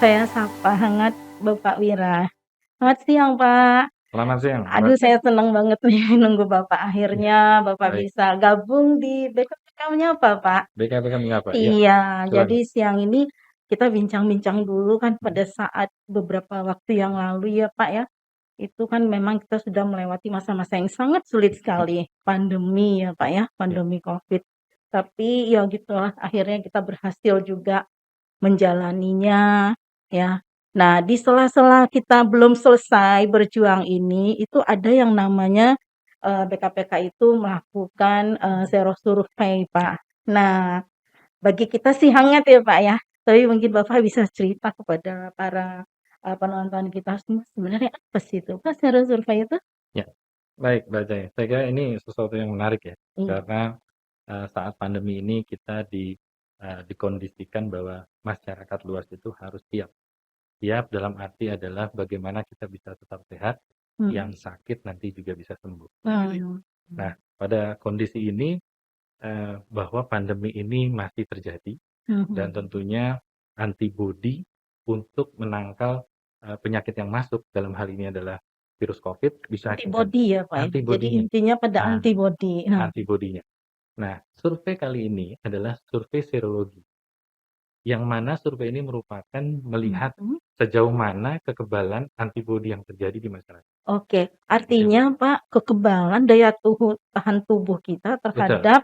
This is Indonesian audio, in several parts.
Saya sapa hangat Bapak Wira. Selamat siang, Pak. Selamat siang, Mbak. Aduh, saya senang banget nih nunggu Bapak. Iya, Akhirnya Bapak baik. bisa gabung di BKPK apa, Pak? BKPK mengapa? Ya, Iya, silakan. jadi siang ini kita bincang-bincang dulu kan pada saat beberapa waktu yang lalu ya, Pak ya. Itu kan memang kita sudah melewati masa-masa yang sangat sulit sekali, pandemi ya, Pak ya, Ya, pandemi Covid. Tapi ya gitulah, akhirnya kita berhasil juga menjalaninya, ya. Nah, di sela-sela kita belum selesai berjuang ini, itu ada yang namanya, BKPK itu melakukan, sero survei, Pak. Nah, bagi kita sih hangat ya, Pak, ya, tapi mungkin Bapak bisa cerita kepada para, penonton kita semua, sebenarnya apa sih itu, Pak, sero survei itu? ya. Baik, Mbak Jaya. Saya kira ini sesuatu yang menarik ya, Iya, karena saat pandemi ini kita dikondisikan bahwa masyarakat luas itu harus siap. Siap dalam arti adalah bagaimana kita bisa tetap sehat, mhm, yang sakit nanti juga bisa sembuh. mmm, Nah, pada kondisi ini bahwa pandemi ini masih terjadi dan mhm. tentunya antibodi untuk menangkal penyakit yang masuk dalam hal ini adalah virus COVID bisa kita Antibody ya, Pak, ya? Jadi antibodinya. intinya pada Nah, antibody. Nah, antibodinya. Nah, survei kali ini adalah survei serologi, yang mana survei ini merupakan melihat mhm. sejauh mana kekebalan antibodi yang terjadi di masyarakat. Oke, Itu, Mbak. artinya Pak, kekebalan daya tahan tubuh kita Betul. terhadap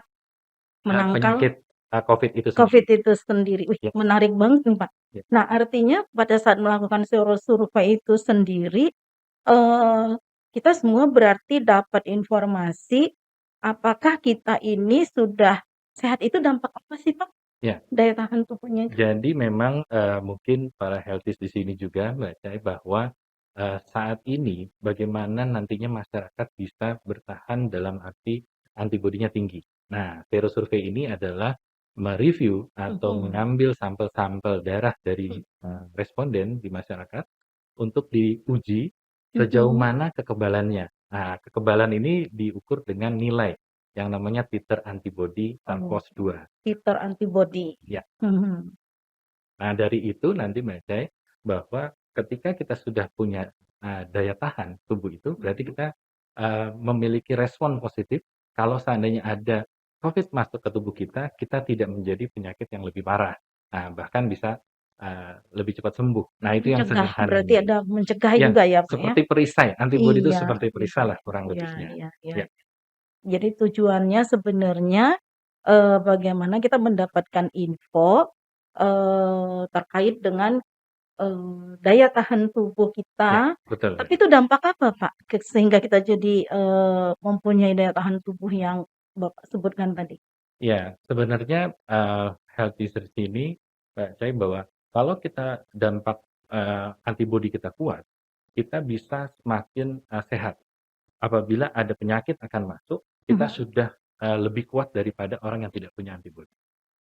menangkal Penyakit COVID itu Covid sendiri. itu sendiri. Wih, Ya, menarik banget nih, Pak. ya. Nah, artinya pada saat melakukan survei itu sendiri, eee, kita semua berarti dapat informasi apakah kita ini sudah sehat, itu dampak apa sih, Pak, Ya. daya tahan tubuhnya itu? Jadi memang, mungkin para healthies di sini juga baca bahwa, saat ini bagaimana nantinya masyarakat bisa bertahan dalam arti antibodinya tinggi. Nah, sero survei ini adalah mereview atau Mhm, mengambil sampel-sampel darah dari, responden di masyarakat untuk diuji sejauh mhm. mana kekebalannya. Nah, kekebalan ini diukur dengan nilai yang namanya titer antibodi Oh, SARS-CoV-2. fitur antibody. Ya. Mhm, Nah, dari itu nanti Mbak bahwa ketika kita sudah punya daya tahan tubuh itu, berarti mhm. kita memiliki respon positif kalau seandainya ada COVID masuk ke tubuh kita, kita tidak menjadi penyakit yang lebih parah. Nah, bahkan bisa lebih cepat sembuh. Nah, itu yang Mencegah, berarti sederhananya. ada mencegah Ya, juga ya, Pak, ya? seperti perisai. Antibodi itu Iya, seperti iya, perisai lah kurang iya, lebihnya. iya, iya. Ya, Jadi tujuannya sebenarnya, bagaimana kita mendapatkan info, terkait dengan, daya tahan tubuh ya, kita, betul tapi tadi. itu dampak apa, Pak, sehingga kita jadi, mempunyai daya tahan tubuh yang Bapak sebutkan tadi? Ya, sebenarnya health research ini percaya bahwa kalau kita dampak antibodi kita kuat, kita bisa semakin sehat. Apabila ada penyakit akan masuk, kita Mhm. sudah lebih kuat daripada orang yang tidak punya antibodi.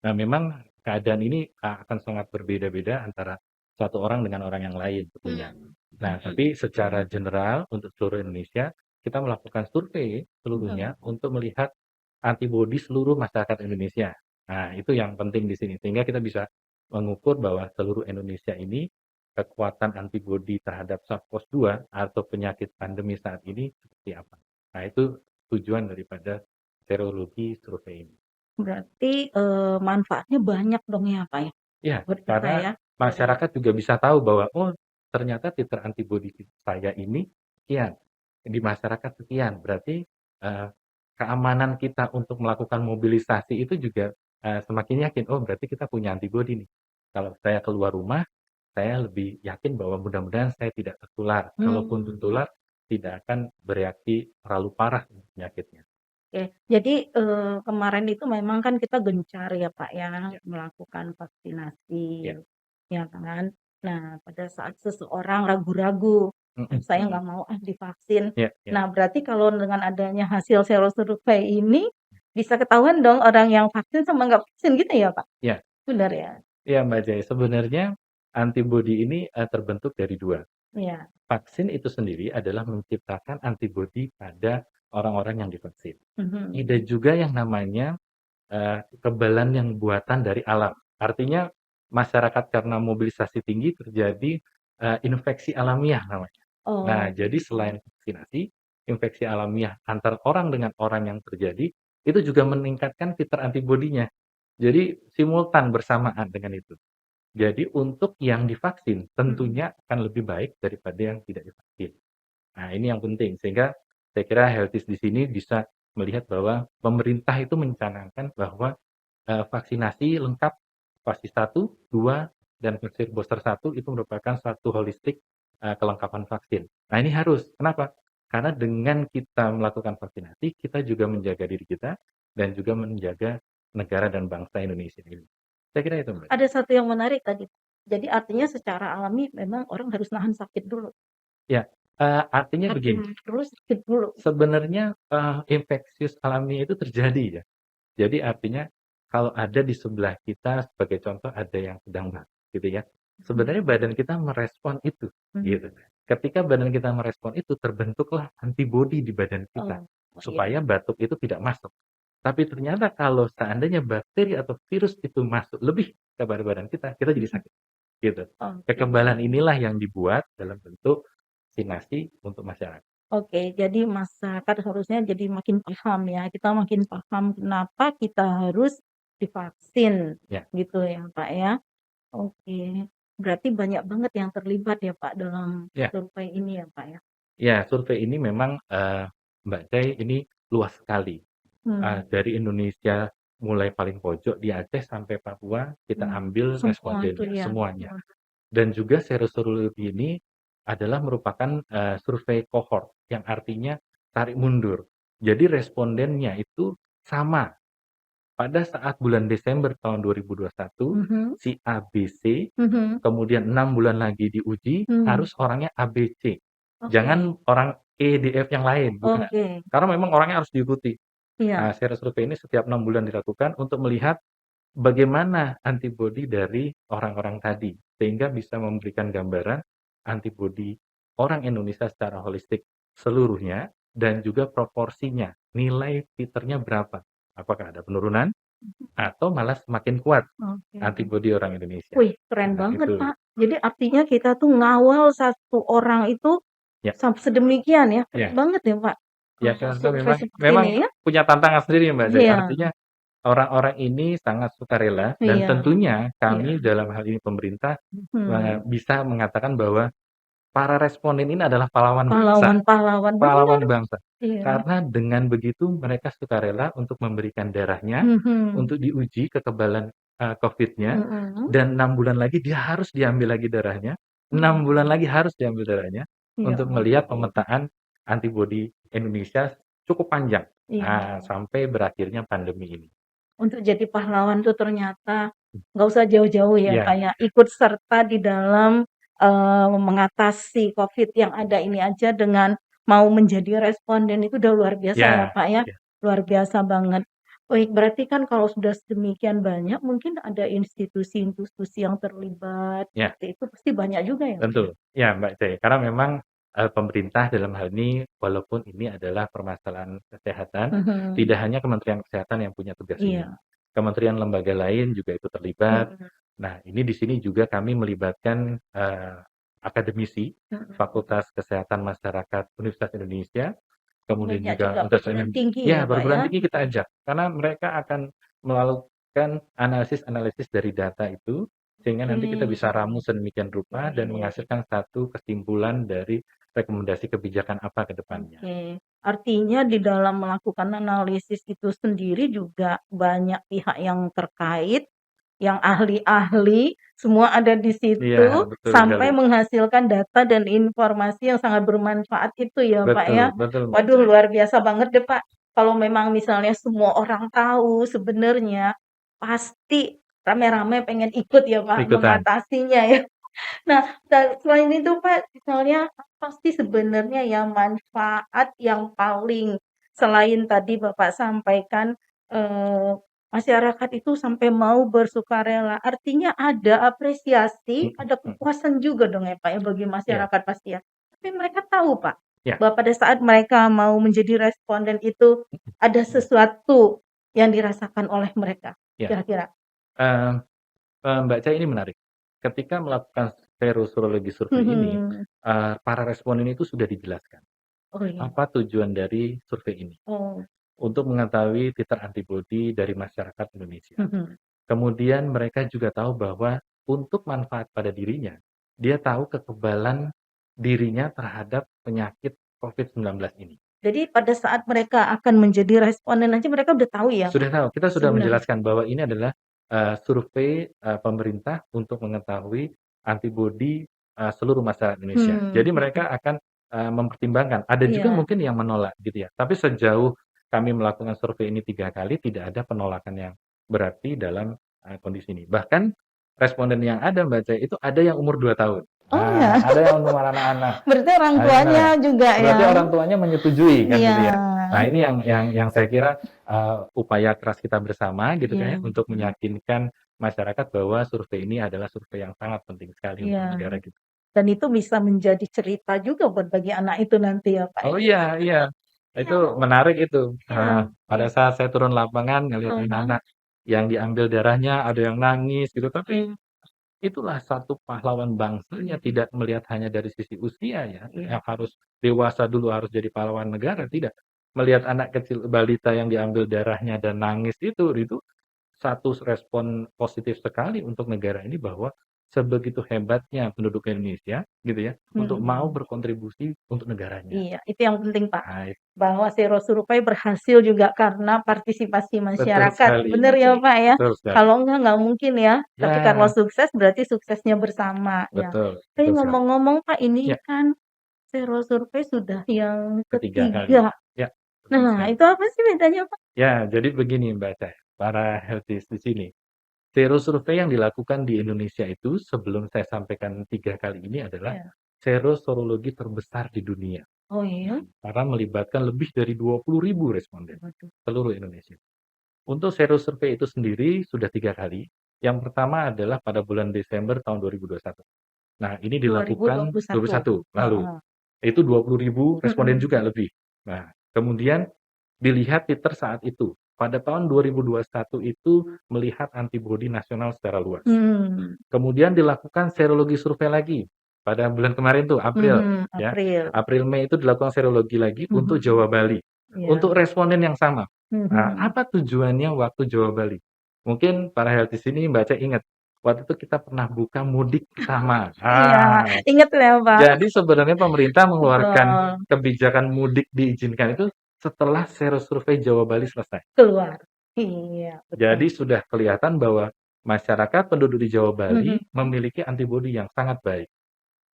Nah, memang keadaan ini akan sangat berbeda-beda antara satu orang dengan orang yang lain tentunya. Mmm, Nah, tapi secara general untuk seluruh Indonesia, kita melakukan survei mhm. seluruhnya untuk melihat antibodi seluruh masyarakat Indonesia. Nah, itu yang penting di sini. Sehingga kita bisa mengukur bahwa seluruh Indonesia ini kekuatan antibodi terhadap SARS-CoV-2 atau penyakit pandemi saat ini seperti apa. Nah, itu tujuan daripada serologi survei ini. Berarti, manfaatnya banyak dong ya, Pak, ya, Ya, buat kita karena ya, dari masyarakat juga bisa tahu bahwa, oh ternyata titer antibodi saya ini sekian, di masyarakat sekian. Berarti keamanan kita untuk melakukan mobilisasi itu juga semakin yakin, oh berarti kita punya antibodi nih. Kalau saya keluar rumah, saya lebih yakin bahwa mudah-mudahan saya tidak tertular. Kalaupun mmm. tertular, tidak akan bereaksi terlalu parah penyakitnya. Oke, jadi, kemarin itu memang kan kita gencar ya, Pak, ya, Ya, melakukan vaksinasi, ya. ya kan. Nah, pada saat seseorang ragu-ragu, "Ah, Mm-mm, saya mm-mm. nggak mau ah divaksin." Ya, ya, Nah, berarti kalau dengan adanya hasil serosurvei ini, bisa ketahuan dong orang yang vaksin sama nggak vaksin gitu ya, Pak? ya. Benar ya? Ya, Mbak Jaya, sebenarnya antibodi ini terbentuk dari dua. Iya, Vaksin itu sendiri adalah menciptakan antibodi pada orang-orang yang divaksin. Ada mhm, juga yang namanya kekebalan yang buatan dari alam. Artinya masyarakat karena mobilisasi tinggi terjadi infeksi alamiah namanya. Nah, Oh, jadi selain vaksinasi, infeksi alamiah antar orang dengan orang yang terjadi itu juga meningkatkan titer antibodinya. Jadi simultan bersamaan dengan itu. Jadi untuk yang divaksin mhm. tentunya akan lebih baik daripada yang tidak divaksin. Nah, ini yang penting sehingga saya kira Healthies di sini bisa melihat bahwa pemerintah itu mencanangkan bahwa vaksinasi lengkap fase 1, 2, dan vaksin booster 1 itu merupakan satu holistik kelengkapan vaksin. Nah, ini harus. Kenapa? Karena dengan kita melakukan vaksinasi, kita juga menjaga diri kita dan juga menjaga negara dan bangsa Indonesia ini. Saya kira itu, Mbak. Ada satu yang menarik tadi. Jadi artinya secara alami memang orang harus nahan sakit dulu. Ya, artinya begini, Sakit dulu, sakit dulu. sebenarnya infeksius alami itu terjadi ya. Jadi artinya kalau ada di sebelah kita sebagai contoh ada yang sedang batuk gitu ya. Mhm, Sebenarnya badan kita merespon itu mhm. gitu. Ketika badan kita merespon itu terbentuklah antibodi di badan kita Oh, iya. supaya batuk itu tidak masuk. Tapi ternyata kalau seandainya bakteri atau virus itu masuk lebih kepada badan kita jadi Mhm. sakit gitu. Oke. Kekebalan inilah yang dibuat dalam bentuk vaksinasi untuk masyarakat. Oke, jadi masyarakat harusnya jadi makin paham ya, kita makin paham kenapa kita harus divaksin, Ya, gitu ya, Pak, ya. Oke, berarti banyak banget yang terlibat ya, Pak, dalam ya. survei ini ya, Pak, ya? Ya, survei ini memang, Mbak Cai, ini luas sekali. Hmm, Dari Indonesia mulai paling pojok di Aceh sampai Papua, kita hmm. ambil Semua itu respondennya ya. semuanya. Dan juga serologi ini adalah merupakan, survei cohort, yang artinya tarik mundur. Jadi respondennya itu sama. Pada saat bulan Desember tahun 2021, Mhm, si ABC, mhm, kemudian 6 bulan lagi diuji, hmm. harus orangnya ABC. Oke, Jangan orang E, D, F yang lain, bukan. oke, Karena memang orangnya harus diikuti. iya, Nah, seri survei ini setiap 6 bulan dilakukan untuk melihat bagaimana antibodi dari orang-orang tadi, sehingga bisa memberikan gambaran antibodi orang Indonesia secara holistik seluruhnya dan juga proporsinya, nilai titernya berapa. Apakah ada penurunan atau malah semakin kuat oke. antibodi orang Indonesia. Wih, keren Nah, banget, itu. Pak. Jadi artinya kita tuh ngawal satu orang itu Ya, sedemikian ya, keren ya. banget ya, Pak, Ya, untuk karena survei memang seperti memang ini ya. punya tantangan sendiri, Mbak Zai. Iya, Artinya orang-orang ini sangat sukarela dan iya, tentunya iya. kami dalam hal ini pemerintah Mhm. bisa mengatakan bahwa para responden ini adalah pahlawan bangsa, Pahlawan-pahlawan, bener, pahlawan bangsa. iya. Karena dengan begitu mereka sukarela untuk memberikan darahnya Mhm, untuk diuji kekebalan COVID-nya mhm. dan 6 bulan lagi dia harus diambil lagi darahnya, 6 bulan Oke, lagi harus diambil darahnya ya untuk melihat ampun. pemetaan antibodi Indonesia cukup panjang Iya. sampai berakhirnya pandemi ini. Untuk jadi pahlawan tuh ternyata nggak usah jauh-jauh ya, Iya, kayak ikut serta di dalam, mengatasi Covid yang ada ini aja dengan mau menjadi responden itu udah luar biasa ya, iya, Pak, ya. iya, Luar biasa banget. Baik, berarti kan kalau sudah sedemikian banyak mungkin ada institusi-institusi yang terlibat, iya. seperti itu pasti banyak juga ya, Pak, Tentu, ya? ya Mbak Cai, karena memang pemerintah dalam hal ini, walaupun ini adalah permasalahan kesehatan, Mhm, tidak hanya Kementerian Kesehatan yang punya tugas ini. iya, Kementerian lembaga lain juga ikut terlibat. mhm, Nah, ini di sini juga kami melibatkan akademisi mhm. Fakultas Kesehatan Masyarakat Universitas Indonesia, kemudian Banyak juga juga Universitas perguruan tinggi ya, ya, Pak, ya? perguruan tinggi kita ajak, karena mereka akan melakukan analisis-analisis dari data itu sehingga nanti kita Oke. bisa ramu sedemikian rupa dan menghasilkan satu kesimpulan dari rekomendasi kebijakan apa ke depannya. Oke, artinya di dalam melakukan analisis itu sendiri juga banyak pihak yang terkait, yang ahli-ahli, semua ada di Iya, situ betul sekali. sampai menghasilkan data dan informasi yang sangat bermanfaat itu ya, Pak, Betul, ya. betul, Mbak Waduh, Cai. luar biasa banget deh, Pak. Kalau memang misalnya semua orang tahu sebenarnya, pasti rame-rame pengen ikut ya, Pak, Ikutan. mengatasinya ya. Nah, selain itu Pak, misalnya apa sih sebenarnya ya manfaat yang paling selain tadi Bapak sampaikan, eee, masyarakat itu sampai mau bersukarela, artinya ada apresiasi, Mhm, ada mhm. kepuasan juga dong ya Pak ya bagi Iya, masyarakat pasti ya. Tapi mereka tahu Pak, iya, bahwa pada saat mereka mau menjadi responden itu ada mhm, sesuatu yang dirasakan oleh mereka, iya. kira-kira? Eee Mbak Ca, ini menarik. Ketika melakukan serologi survei ini, Mhm. para responden itu sudah dijelaskan Oh, iya. apa tujuan dari survei ini, Oh, untuk mengetahui titer antibodi dari masyarakat Indonesia. mhm. Kemudian mereka juga tahu bahwa untuk manfaat pada dirinya, dia tahu kekebalan dirinya terhadap penyakit COVID-19 ini. Jadi pada saat mereka akan menjadi responden aja mereka udah tahu ya, Pak, Sudah tahu, kita sudah sebenarnya? menjelaskan bahwa ini adalah, survei, pemerintah untuk mengetahui antibodi, seluruh masyarakat Indonesia. Jadi Mhm. mereka akan, mempertimbangkan. Ada juga Iya, mungkin yang menolak gitu ya, tapi sejauh kami melakukan survei ini 3 kali, tidak ada penolakan yang berarti dalam, kondisi ini. Bahkan responden yang ada, Mbak Ca, itu ada yang umur 2 tahun. oh ya, Ada yang umur anak-anak. berarti orang tuanya Nah, juga berarti yang orang tuanya menyetujui kan iya, gitu ya. Nah, ini yang saya kira, upaya keras kita bersama gitu kan iya, ya, untuk meyakinkan masyarakat bahwa survei ini adalah survei yang sangat penting sekali untuk iya, negara gitu. dan itu bisa menjadi cerita juga buat bagi anak itu nanti ya, Pak, Oh ya? iya iya, itu Iya, menarik itu, iya, pada iya, saat saya turun lapangan ngelihat heeh, anak-anak yang diambil darahnya, ada yang nangis gitu, tapi mhm, itulah satu pahlawan bangsanya, tidak melihat hanya dari sisi usia ya, iya, yang harus dewasa dulu harus jadi pahlawan negara, tidak. Melihat anak kecil balita yang diambil darahnya dan nangis itu satu respon positif sekali untuk negara ini bahwa sebegitu hebatnya penduduk Indonesia gitu ya, untuk mhm, mau berkontribusi untuk negaranya. iya, itu yang penting, Pak, Nah, bahwa Zero Survei berhasil juga karena partisipasi betul masyarakat, sekali, bener Mbak ya, Cai, Pak, ya? betul sekali. Kalau nggak mungkin ya, tapi kalau Ya, sukses berarti suksesnya bersama, ya. betul, Tapi betul sekali. ngomong-ngomong, Pak, ini Ya, kan Zero Survei sudah yang ketiga kali. ketiga. Ya, betul Nah, sekali. itu apa sih bedanya, Pak? Ya, jadi begini Mbak Cai, para healthies di sini. Sero survei yang dilakukan di Indonesia itu sebelum saya sampaikan 3 kali ini adalah Ya. sero sorologi terbesar di dunia. Oh, iya? Karena melibatkan lebih dari 20.000 responden Waduh, seluruh Indonesia. Untuk sero survei itu sendiri sudah 3 kali. Yang pertama adalah pada bulan Desember tahun 2021. Nah, ini dilakukan 2021? 21 lalu. Heeh. Itu 20.000 responden Mhm. juga lebih. Nah, kemudian dilihat titer saat itu. Pada tahun 2021 itu melihat antibodi nasional secara luas. Mmm, Kemudian dilakukan serologi survei lagi pada bulan kemarin tuh April mhm, ya. April. April Mei itu dilakukan serologi lagi untuk Mhm. Jawa Bali. Iya. Untuk responden yang sama. Nah, Mhm. apa tujuannya waktu Jawa Bali? Mungkin para health di sini Mbak Cek ingat, waktu itu kita pernah buka mudik bersama. Iya, inget ya, Pak. Jadi sebenarnya pemerintah mengeluarkan Betul, kebijakan mudik diizinkan itu setelah sero survei Jawa Bali selesai. keluar. Iya, betul. Jadi sudah kelihatan bahwa masyarakat penduduk di Jawa Bali Mhm. memiliki antibodi yang sangat baik.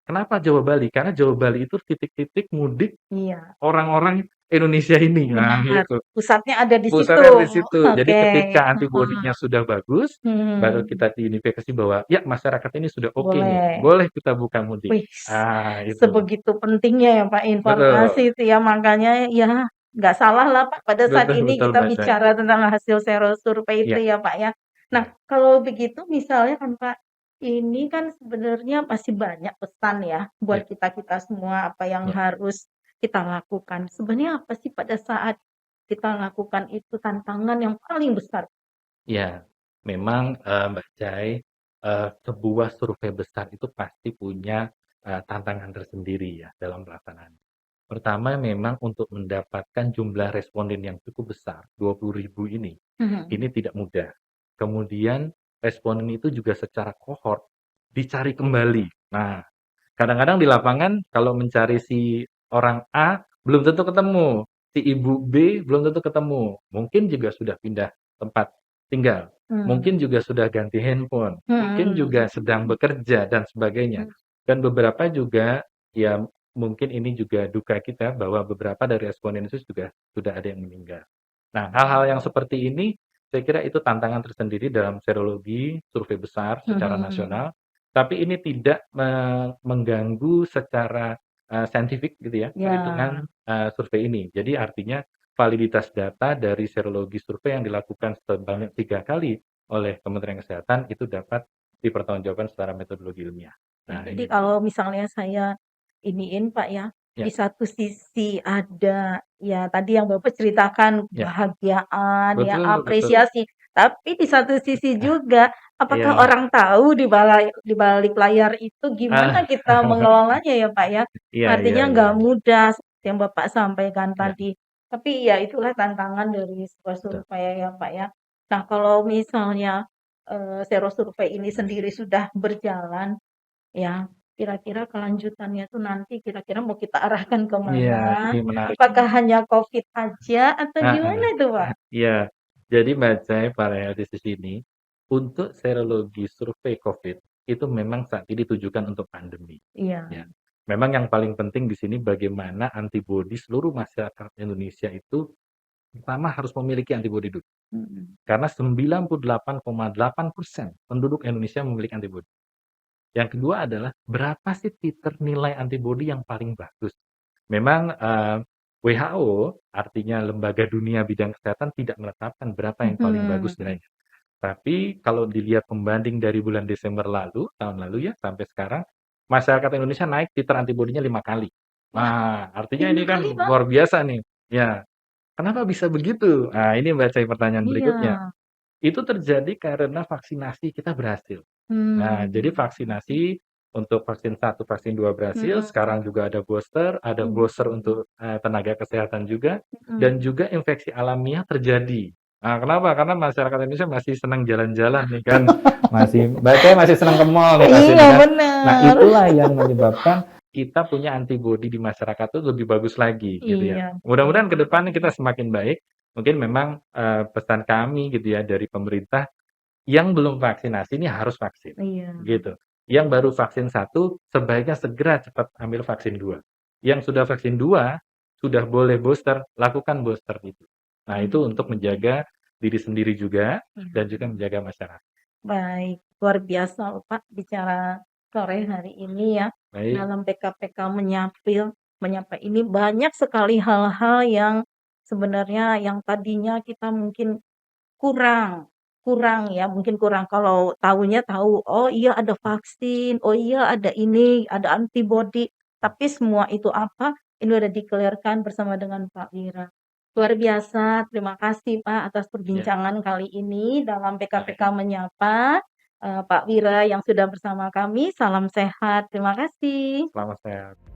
Kenapa Jawa Bali? Karena Jawa Bali itu titik-titik mudik Iya, orang-orang Indonesia ini. Nah, benar. gitu. Pusatnya ada di situ. Pusatnya di situ. Jadi Oke, ketika heeh. antibodinya sudah bagus, baru Mhm. kita diidentifikasi bahwa ya masyarakat ini sudah oke nih, Boleh. boleh kita buka mudik. Wih, Ah, itu. sebegitu pentingnya ya, Pak, informasi Betul. itu ya, makanya ya nggak salah lah, Pak, pada saat Betul ini betul kita Mbak Cai. bicara tentang hasil sero survei itu Iya, ya, Pak, ya. Nah, iya, kalau begitu misalnya kan, Pak, ini kan sebenarnya masih banyak pesan ya buat iya, kita-kita semua apa yang iya. harus kita lakukan. Sebenarnya apa sih pada saat kita lakukan itu tantangan yang paling besar? Iya, memang, Mbak Cai, sebuah survei besar itu pasti punya, tantangan tersendiri ya dalam pelaksanaan. Pertama memang untuk mendapatkan jumlah responden yang cukup besar, 20.000 Mhm. ini tidak mudah. Kemudian responden itu juga secara kohort dicari kembali. Nah, kadang-kadang di lapangan kalau mencari si orang A belum tentu ketemu, si ibu B belum tentu ketemu, mungkin juga sudah pindah tempat tinggal, mungkin Mmm, juga sudah ganti handphone, mungkin mhm. juga sedang bekerja dan sebagainya. Mhm. Dan beberapa juga ya mungkin ini juga duka kita bahwa beberapa dari responden itu juga sudah ada yang meninggal. Nah, hal-hal yang seperti ini saya kira itu tantangan tersendiri dalam serologi survei besar secara Mhm. nasional, tapi ini tidak mengganggu secara, saintifik gitu ya, Ya. perhitungan, survei ini. Jadi artinya validitas data dari serologi survei yang dilakukan sebanyak 3 kali oleh Kementerian Kesehatan itu dapat dipertanggungjawabkan secara metodologi ilmiah. Ya, Nah jadi ini kalau begitu. misalnya saya iniin Pak ya, Ya, Di satu sisi ada, ya tadi yang Bapak ceritakan ya, kebahagiaan, ya betul betul. apresiasi, tapi di satu sisi juga, apakah Iya, orang tahu di balik layar itu gimana ah, kita mengelolanya ya, Pak, ya? iya iya Artinya iya nggak iya, mudah seperti yang Bapak sampaikan iya, tadi. Tapi ya itulah tantangan dari sebuah betul. survei ya, Pak, ya. Nah, kalau misalnya, sero survei ini sendiri sudah berjalan, ya, kira-kira kelanjutannya tuh nanti kira-kira mau kita arahkan ke Iya, ini mana? menarik Apakah ini. hanya Covid aja atau Heeh. gimana tuh, Pak? Iya. Jadi Mbak Jai, para di sini, untuk serologi survei COVID itu memang saat ini ditujukan untuk pandemi. Iya, Ya. Memang yang paling penting di sini bagaimana antibodi seluruh masyarakat Indonesia itu pertama harus memiliki antibodi dulu. mhm, Karena 98,8% penduduk Indonesia memiliki antibodi. Yang kedua adalah berapa sih titer nilai antibodi yang paling bagus? Memang WHO, artinya Lembaga Dunia Bidang Kesehatan, tidak menetapkan berapa yang paling bagus mhm, nilainya. Tapi kalau dilihat pembanding dari bulan Desember lalu, tahun lalu ya, sampai sekarang, masyarakat Indonesia naik titer antibodinya 5 kali. wah Nah, artinya 5 ini kan kali, Pak? luar biasa nih. Ya, kenapa bisa begitu? Nah, ini baca pertanyaan Iya, berikutnya. Itu terjadi karena vaksinasi kita berhasil. Nah, jadi mmm, vaksinasi untuk vaksin satu, vaksin 2 berhasil, mhm, sekarang juga ada booster untuk tenaga kesehatan juga, dan mhm. juga infeksi alamiah terjadi. Nah, kenapa? Karena masyarakat Indonesia masih senang jalan-jalan nih kan, masih senang ke mall nih pasti Iya nih kan. Nah, bener. itulah yang menyebabkan kita punya antibodi di masyarakat itu lebih bagus lagi gitu ya. Iya, Mudah-mudahan ke depannya kita semakin baik. Mungkin memang pesan kami gitu ya dari pemerintah yang belum vaksinasi ini harus vaksin, iya, gitu. Yang baru vaksin satu, sebaiknya segera cepat ambil vaksin 2. Yang sudah vaksin 2, sudah boleh booster, lakukan booster itu. Nah, itu mmm, untuk menjaga diri sendiri juga, iya. dan juga menjaga masyarakat. Baik, luar biasa loh Pak bicara sore hari ini ya. Baik, Dalam PK-PK menyapa ini banyak sekali hal-hal yang sebenarnya yang tadinya kita mungkin kurang kurang ya, mungkin kurang kalau tahunya tahu, oh iya ada vaksin, oh iya ada ini, ada antibodi, tapi semua itu apa, ini udah di-clear bersama dengan Pak Wira. Luar biasa, terima kasih Pak atas ya, perbincangan kali ini dalam PK-PK baik. Menyapa, Pak Wira yang sudah bersama kami, salam sehat, terima kasih. Selamat sehat.